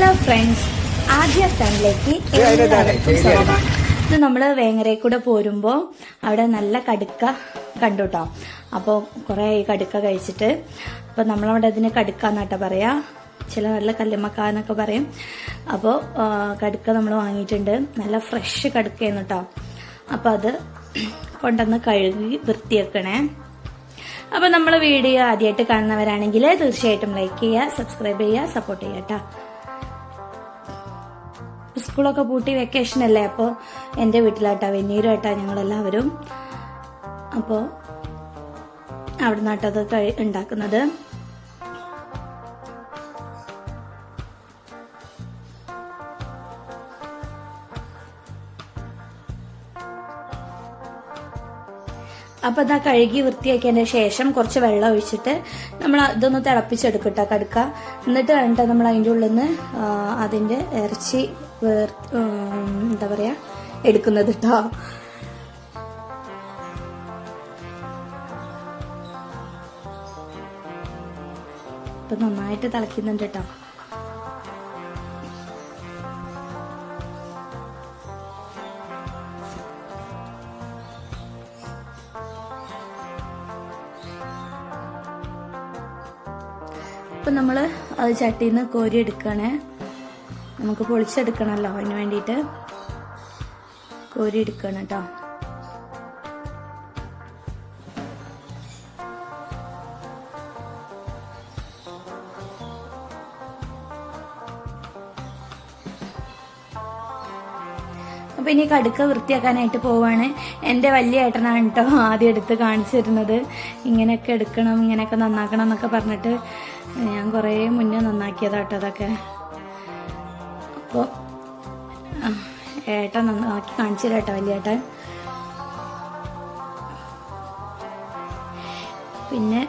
Hello friends, ആദ്യ ടൈമിലേക്ക് എല്ലാവർക്കും സ്വാഗതം. ഇത് നമ്മൾ വേങ്ങരയിൽ കൂടെ പോരുമ്പോൾ അവിടെ നല്ല കടുക്ക കണ്ടു കേട്ടോ. അപ്പോൾ കുറേ കടുക്ക കഴിച്ചിട്ട്, അപ്പോൾ നമ്മളവിടെ ഇതിന് കടുക്ക എന്നാട്ടോ പറയാ, ചില നല്ല കല്ലുമ്മക്കാന്നൊക്കെ പറയും. അപ്പോൾ കടുക്ക നമ്മൾ വാങ്ങിയിട്ടുണ്ട്, നല്ല ഫ്രഷ് കടുക്കയെന്ന് കേട്ടോ. അപ്പോൾ അത് കൊണ്ടുവന്ന് കഴുകി വൃത്തിയാക്കണേ. അപ്പോൾ നമ്മൾ വീഡിയോ ആദ്യമായിട്ട് കാണുന്നവരാണെങ്കിൽ തീർച്ചയായിട്ടും ലൈക്ക് ചെയ്യുക, സബ്സ്ക്രൈബ് ചെയ്യുക, സപ്പോർട്ട് ചെയ്യുക കേട്ടോ. സ്കൂളൊക്കെ പൂട്ടി വെക്കേഷൻ അല്ലേ, അപ്പോൾ എൻ്റെ വീട്ടിലാട്ടാ, വെന്നീരുമായിട്ടാ ഞങ്ങളെല്ലാവരും. അപ്പോൾ അവിടെ നിന്നാട്ടത് ഉണ്ടാക്കുന്നത്. അപ്പൊ ഇതാ കഴുകി വൃത്തിയാക്കിയതിന് ശേഷം കുറച്ച് വെള്ളം ഒഴിച്ചിട്ട് നമ്മൾ ഇതൊന്ന് തിളപ്പിച്ചെടുക്കട്ടോ കടുക്ക. എന്നിട്ട് വേണ്ട നമ്മൾ അതിൻ്റെ ഉള്ളിൽ നിന്ന് അതിന്റെ ഇറച്ചി എന്താ പറയാ എടുക്കുന്നത് കേട്ടോ. ഇപ്പൊ നന്നായിട്ട് തിളക്കുന്നുണ്ട് കേട്ടോ. ഇപ്പം നമ്മൾ അത് ചട്ടിയിൽ നിന്ന് കോരി എടുക്കണേ. നമുക്ക് പൊളിച്ചെടുക്കണമല്ലോ, അതിന് വേണ്ടിയിട്ട് കോരി എടുക്കണം കേട്ടോ. അപ്പൊ ഇനി കടുക്ക വൃത്തിയാക്കാനായിട്ട് പോവാണ്. എൻ്റെ വലിയ ഏട്ടനാണ് കേട്ടോ ആദ്യം എടുത്ത് കാണിച്ചു തരുന്നത്. ഇങ്ങനെയൊക്കെ എടുക്കണം, ഇങ്ങനെയൊക്കെ നന്നാക്കണം എന്നൊക്കെ പറഞ്ഞിട്ട് ഞാൻ കുറേ മുന്നേ നന്നാക്കിയതാട്ടോ അതൊക്കെ. അപ്പോൾ ഏട്ടൻ നന്നാക്കി കാണിച്ചു തരാം കേട്ടോ, വലിയ ഏട്ടൻ. പിന്നെ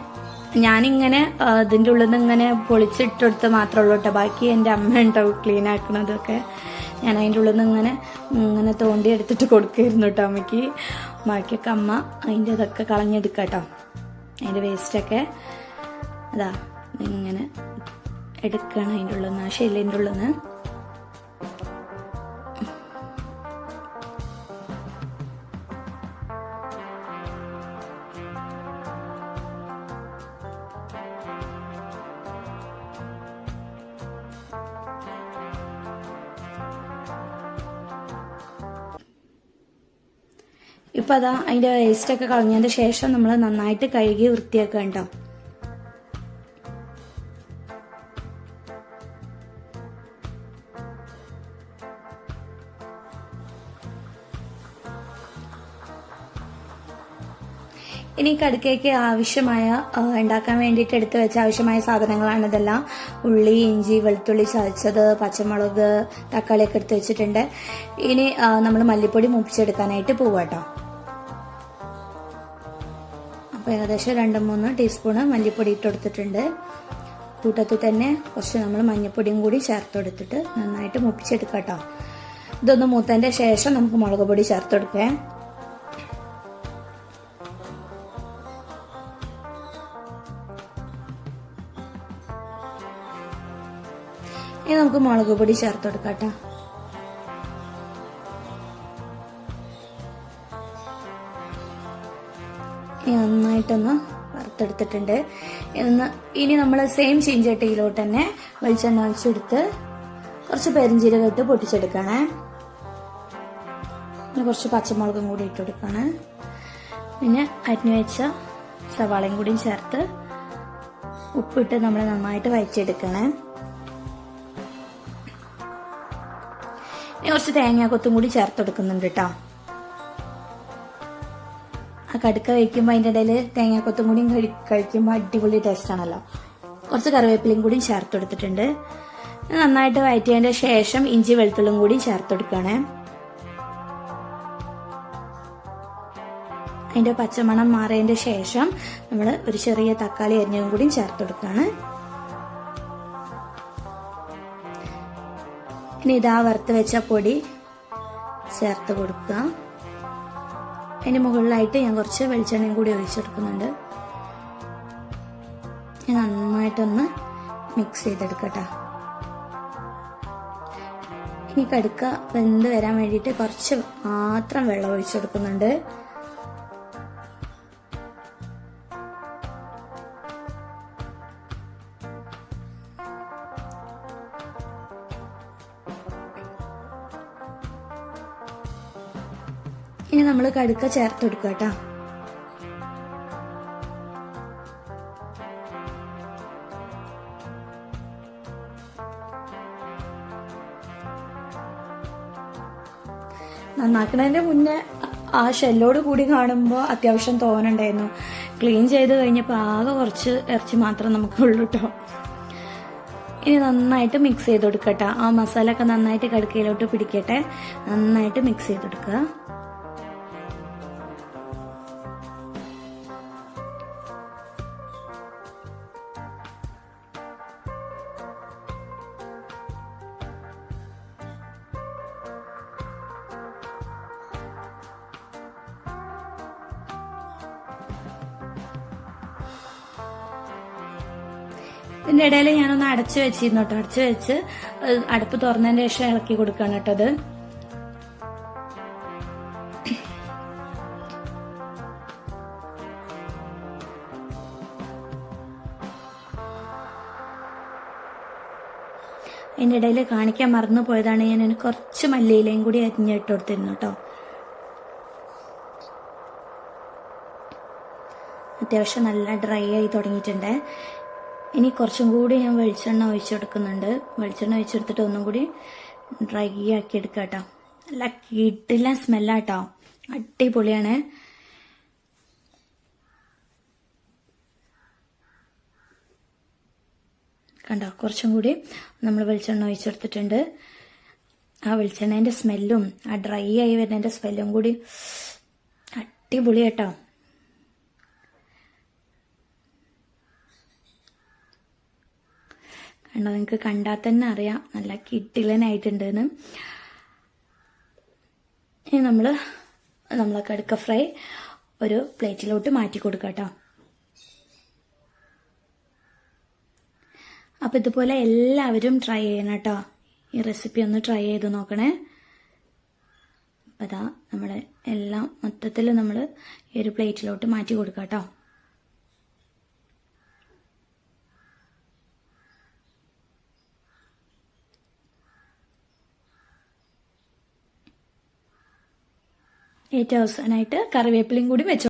ഞാനിങ്ങനെ ഇതിൻ്റെ ഉള്ളിൽ നിന്ന് ഇങ്ങനെ പൊളിച്ചിട്ടെടുത്ത് മാത്രമേ ഉള്ളൂ കേട്ടോ. ബാക്കി എൻ്റെ അമ്മ ഉണ്ടാവും ക്ലീൻ ആക്കണതൊക്കെ. ഞാൻ അതിൻ്റെ ഉള്ളിൽ നിന്ന് ഇങ്ങനെ തോണ്ടി എടുത്തിട്ട് കൊടുക്കുമായിരുന്നു കേട്ടോ അമ്മയ്ക്ക്. ബാക്കിയൊക്കെ അമ്മ അതിൻ്റെ ഇതൊക്കെ കളഞ്ഞെടുക്കാം കേട്ടോ, അതിൻ്റെ വേസ്റ്റൊക്കെ. അതാ ഇങ്ങനെ എടുക്കണം അതിൻ്റെ ഉള്ളിൽ നിന്ന്, ആ ഷെല്ലിൻ്റെ ഉള്ളിൽ നിന്ന്. ഇപ്പം അതാ അതിൻ്റെ വേസ്റ്റൊക്കെ കളഞ്ഞതിന് ശേഷം നമ്മൾ നന്നായിട്ട് കഴുകി വൃത്തിയാക്കുക കേട്ടോ. ഇനി കടുക്കയ്ക്ക് ആവശ്യമായ ഉണ്ടാക്കാൻ വേണ്ടിയിട്ട് എടുത്തു വെച്ച ആവശ്യമായ സാധനങ്ങളാണ് ഇതെല്ലാം. ഉള്ളി, ഇഞ്ചി, വെളുത്തുള്ളി ചതച്ചത്, പച്ചമുളക്, തക്കാളിയൊക്കെ എടുത്ത് വെച്ചിട്ടുണ്ട്. ഇനി നമ്മൾ മല്ലിപ്പൊടി മൂപ്പിച്ചെടുക്കാനായിട്ട് പോവാട്ടോ. അപ്പോൾ ഏകദേശം 2-3 ടീസ്പൂണ് മല്ലിപ്പൊടി ഇട്ടെടുത്തിട്ടുണ്ട്. കൂട്ടത്തിൽ തന്നെ കുറച്ച് നമ്മൾ മഞ്ഞൾപ്പൊടിയും കൂടി ചേർത്തെടുത്തിട്ട് നന്നായിട്ട് മൂപ്പിച്ചെടുക്കാം കേട്ടോ. ഇതൊന്ന് മൂത്തതിൻ്റെ ശേഷം നമുക്ക് മുളക് പൊടി ചേർത്തെടുക്കാം. ഇനി നമുക്ക് മുളക് പൊടി ചേർത്തെടുക്കാം കേട്ടോ. നന്നായിട്ടൊന്ന് വറുത്തെടുത്തിട്ടുണ്ട്. ഇനി നമ്മൾ സെയിം ചീഞ്ചട്ടിയിലോട്ട് തന്നെ വെളിച്ചെണ്ണ ഒഴിച്ചെടുത്ത് കുറച്ച് പെരിഞ്ചീരകം ഇട്ട് പൊട്ടിച്ചെടുക്കണേ. പിന്നെ കുറച്ച് പച്ചമുളകും കൂടി ഇട്ടെടുക്കണം. പിന്നെ അരിഞ്ഞു വെച്ച സവാളയും കൂടി ചേർത്ത് ഉപ്പിട്ട് നമ്മൾ നന്നായിട്ട് വഴച്ചെടുക്കണേ. കുറച്ച് തേങ്ങാക്കൊത്തും കൂടി ചേർത്തെടുക്കുന്നുണ്ട് കേട്ടോ. ആ കടുക്ക കഴിക്കുമ്പോൾ അതിൻ്റെ ഇടയിൽ തേങ്ങാക്കൊത്തും കൂടി കഴിക്കുമ്പോൾ അടിപൊളി ടേസ്റ്റ് ആണല്ലോ. കുറച്ച് കറിവേപ്പിലയും കൂടി ചേർത്തെടുത്തിട്ടുണ്ട്. നന്നായിട്ട് വഴറ്റിയതിൻ്റെ ശേഷം ഇഞ്ചി വെളുത്തുള്ളും കൂടി ചേർത്തെടുക്കണേ. അതിൻ്റെ പച്ചമണം മാറിയതിൻ്റെ ശേഷം നമ്മൾ ഒരു ചെറിയ തക്കാളി അരിഞ്ഞതും കൂടി ചേർത്തെടുക്കുകയാണ്. ഇനി ഇതാ വറുത്ത് വെച്ച പൊടി ചേർത്ത് കൊടുക്കുക. അതിന് മുകളിലായിട്ട് ഞാൻ കുറച്ച് വെളിച്ചെണ്ണയും കൂടി ഒഴിച്ചെടുക്കുന്നുണ്ട്. നന്നായിട്ടൊന്ന് മിക്സ് ചെയ്തെടുക്കട്ടെ. ഇനി കടുക്ക വെന്ത് വരാൻ വേണ്ടിയിട്ട് കുറച്ച് മാത്രം വെള്ളം ഒഴിച്ചു കൊടുക്കുന്നുണ്ട്. ഇനി നമ്മൾ കടുക്ക ചേർത്ത് കൊടുക്കുക കേട്ടോ. നന്നാക്കുന്നതിന്റെ മുന്നേ ആ ഷെല്ലോട് കൂടി കാണുമ്പോൾ അത്യാവശ്യം തോന്നുന്നുണ്ടായിരുന്നു. ക്ലീൻ ചെയ്ത് കഴിഞ്ഞപ്പോൾ ആകെ കുറച്ച് ഇറച്ചി മാത്രം നമുക്കുള്ളൂ കേട്ടോ. ഇനി നന്നായിട്ട് മിക്സ് ചെയ്ത് കൊടുക്കട്ടെ. ആ മസാല ഒക്കെ നന്നായിട്ട് കടുക്കയിലോട്ട് പിടിക്കട്ടെ. നന്നായിട്ട് മിക്സ് ചെയ്ത് കൊടുക്കുക. ഇതിന്റെ ഇടയിൽ ഞാനൊന്ന് അടച്ചു വെച്ചിരുന്നു കേട്ടോ. അടച്ചു വെച്ച് അടുപ്പ് തുറന്നതിന് ശേഷം ഇളക്കി കൊടുക്കാണ് കേട്ടത്. അതിന്റെ ഇടയിൽ കാണിക്കാൻ മറന്നു പോയതാണ്. ഞാൻ കുറച്ച് മല്ലിയിലയും കൂടി അരിഞ്ഞിട്ട് കൊടുത്തിരുന്നു കേട്ടോ. അത്യാവശ്യം നല്ല ഡ്രൈ ആയി തുടങ്ങിയിട്ടുണ്ട്. ഇനി കുറച്ചും കൂടി ഞാൻ വെളിച്ചെണ്ണ ഒഴിച്ചു കൊടുക്കുന്നുണ്ട്. വെളിച്ചെണ്ണ ഒഴിച്ചെടുത്തിട്ട് ഒന്നും കൂടി ഡ്രൈ ആക്കി എടുക്കുക കേട്ടോ. നല്ല കിടിലൻ സ്മെല്ലാട്ടോ, അടിപൊളിയാണ്. കണ്ടോ, കുറച്ചും കൂടി നമ്മൾ വെളിച്ചെണ്ണ ഒഴിച്ചെടുത്തിട്ടുണ്ട്. ആ വെളിച്ചെണ്ണേന്റെ സ്മെല്ലും ആ ഡ്രൈ ആയി വരുന്നതിന്റെ സ്മെല്ലും കൂടി അടിപൊളി കേട്ടോ. കണ്ടോ, നിങ്ങൾക്ക് കണ്ടാൽ തന്നെ അറിയാം നല്ല കിടിലനായിട്ടുണ്ടെന്ന്. ഇനി നമ്മളെ കടുക്ക ഫ്രൈ ഒരു പ്ലേറ്റിലോട്ട് മാറ്റി കൊടുക്കാം കേട്ടോ. അപ്പൊ ഇതുപോലെ എല്ലാവരും ട്രൈ ചെയ്യണം കേട്ടോ. ഈ റെസിപ്പി ഒന്ന് ട്രൈ ചെയ്ത് നോക്കണേ. അപ്പൊ അതാ നമ്മുടെ എല്ലാം മൊത്തത്തിൽ നമ്മൾ ഈ ഒരു പ്ലേറ്റിലോട്ട് മാറ്റി കൊടുക്കാം കേട്ടോ. ഏറ്റവും അവസാനമായിട്ട് കറിവേപ്പിലയും കൂടി വെച്ചു.